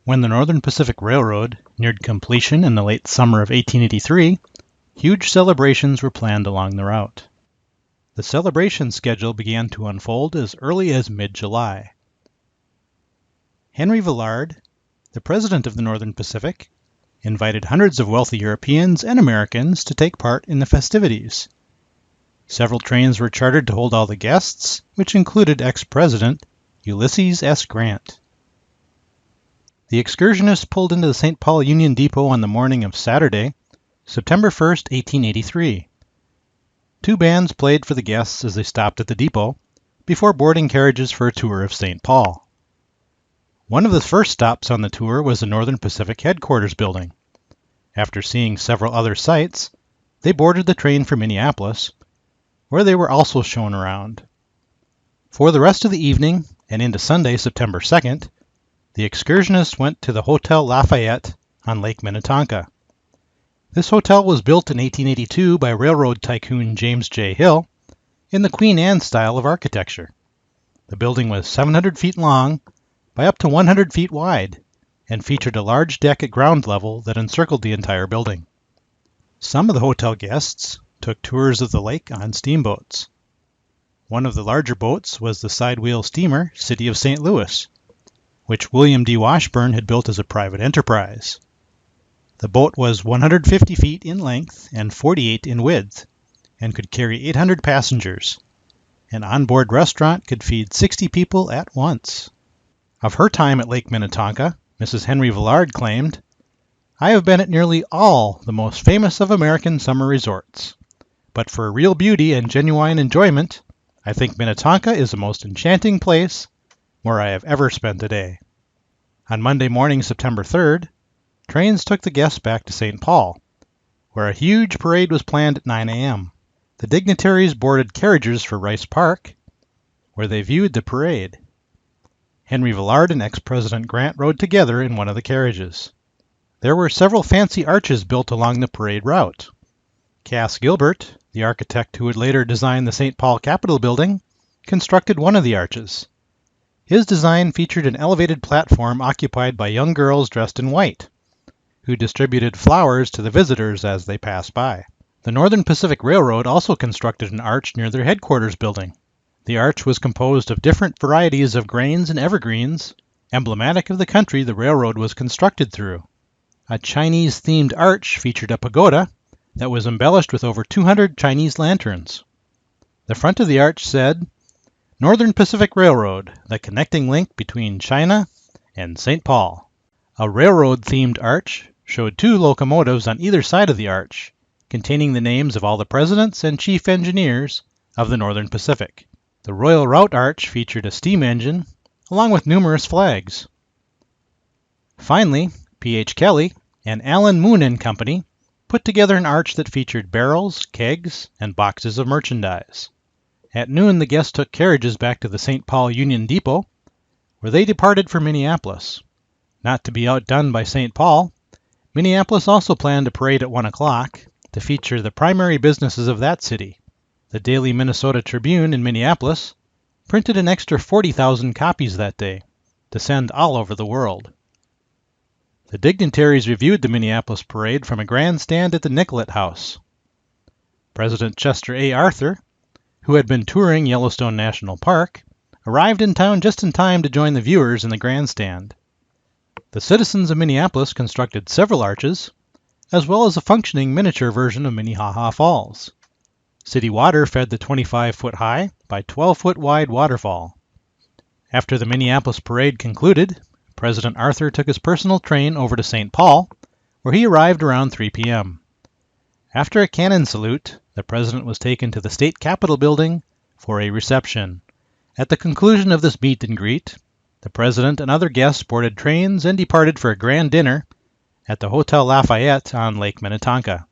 When the Northern Pacific Railroad neared completion in the late summer of 1883, huge celebrations were planned along the route. The celebration schedule began to unfold as early as mid-July. Henry Villard, the president of the Northern Pacific, invited hundreds of wealthy Europeans and Americans to take part in the festivities. Several trains were chartered to hold all the guests, which included ex-president Ulysses S. Grant. The excursionists pulled into the St. Paul Union Depot on the morning of Saturday, September 1st, 1883. Two bands played for the guests as they stopped at the depot, before boarding carriages for a tour of St. Paul. One of the first stops on the tour was the Northern Pacific Headquarters building. After seeing several other sights, they boarded the train for Minneapolis, where they were also shown around. For the rest of the evening, and into Sunday, September 2nd, the excursionists went to the Hotel Lafayette on Lake Minnetonka. This hotel was built in 1882 by railroad tycoon James J. Hill in the Queen Anne style of architecture. The building was 700 feet long by up to 100 feet wide and featured a large deck at ground level that encircled the entire building. Some of the hotel guests took tours of the lake on steamboats. One of the larger boats was the sidewheel steamer City of St. Louis, which William D. Washburn had built as a private enterprise. The boat was 150 feet in length and 48 in width, and could carry 800 passengers. An onboard restaurant could feed 60 people at once. Of her time at Lake Minnetonka, Mrs. Henry Villard claimed, "I have been at nearly all the most famous of American summer resorts. But for real beauty and genuine enjoyment, I think Minnetonka is the most enchanting place where I have ever spent a day." On Monday morning, September 3rd, trains took the guests back to St. Paul, where a huge parade was planned at 9 a.m. The dignitaries boarded carriages for Rice Park, where they viewed the parade. Henry Villard and ex-President Grant rode together in one of the carriages. There were several fancy arches built along the parade route. Cass Gilbert, the architect who would later design the St. Paul Capitol building, constructed one of the arches. His design featured an elevated platform occupied by young girls dressed in white, who distributed flowers to the visitors as they passed by. The Northern Pacific Railroad also constructed an arch near their headquarters building. The arch was composed of different varieties of grains and evergreens, emblematic of the country the railroad was constructed through. A Chinese-themed arch featured a pagoda that was embellished with over 200 Chinese lanterns. The front of the arch said, "Northern Pacific Railroad, the connecting link between China and St. Paul." A railroad-themed arch showed two locomotives on either side of the arch, containing the names of all the presidents and chief engineers of the Northern Pacific. The Royal Route Arch featured a steam engine, along with numerous flags. Finally, P.H. Kelly and Allen Moon and Company put together an arch that featured barrels, kegs, and boxes of merchandise. At noon, the guests took carriages back to the St. Paul Union Depot, where they departed for Minneapolis. Not to be outdone by St. Paul, Minneapolis also planned a parade at 1 o'clock to feature the primary businesses of that city. The Daily Minnesota Tribune in Minneapolis printed an extra 40,000 copies that day to send all over the world. The dignitaries reviewed the Minneapolis parade from a grandstand at the Nicollet House. President Chester A. Arthur, who had been touring Yellowstone National Park, arrived in town just in time to join the viewers in the grandstand. The citizens of Minneapolis constructed several arches, as well as a functioning miniature version of Minnehaha Falls. City water fed the 25-foot-high by 12-foot-wide waterfall. After the Minneapolis parade concluded, President Arthur took his personal train over to St. Paul, where he arrived around 3 p.m. After a cannon salute, the president was taken to the state capitol building for a reception. At the conclusion of this meet and greet, the president and other guests boarded trains and departed for a grand dinner at the Hotel Lafayette on Lake Minnetonka.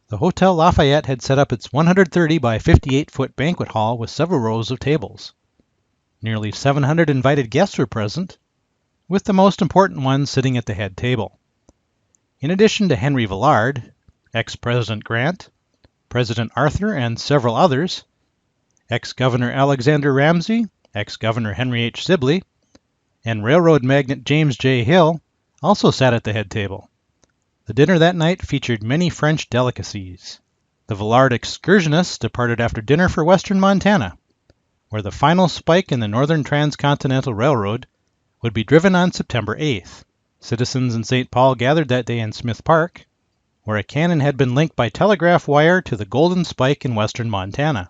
The Hotel Lafayette had set up its 130 by 58-foot banquet hall with several rows of tables. Nearly 700 invited guests were present, with the most important ones sitting at the head table. In addition to Henry Villard, ex-President Grant, President Arthur, and several others, ex-Governor Alexander Ramsey, ex-Governor Henry H. Sibley, and railroad magnate James J. Hill also sat at the head table. The dinner that night featured many French delicacies. The Villard excursionists departed after dinner for western Montana, where the final spike in the Northern Transcontinental Railroad would be driven on September 8th. Citizens in St. Paul gathered that day in Smith Park, where a cannon had been linked by telegraph wire to the golden spike in western Montana.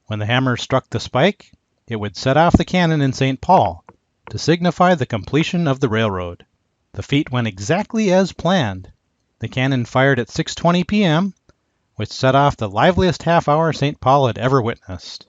When the hammer struck the spike, it would set off the cannon in St. Paul to signify the completion of the railroad. The feat went exactly as planned. The cannon fired at 6:20 p.m., which set off the liveliest half hour St. Paul had ever witnessed.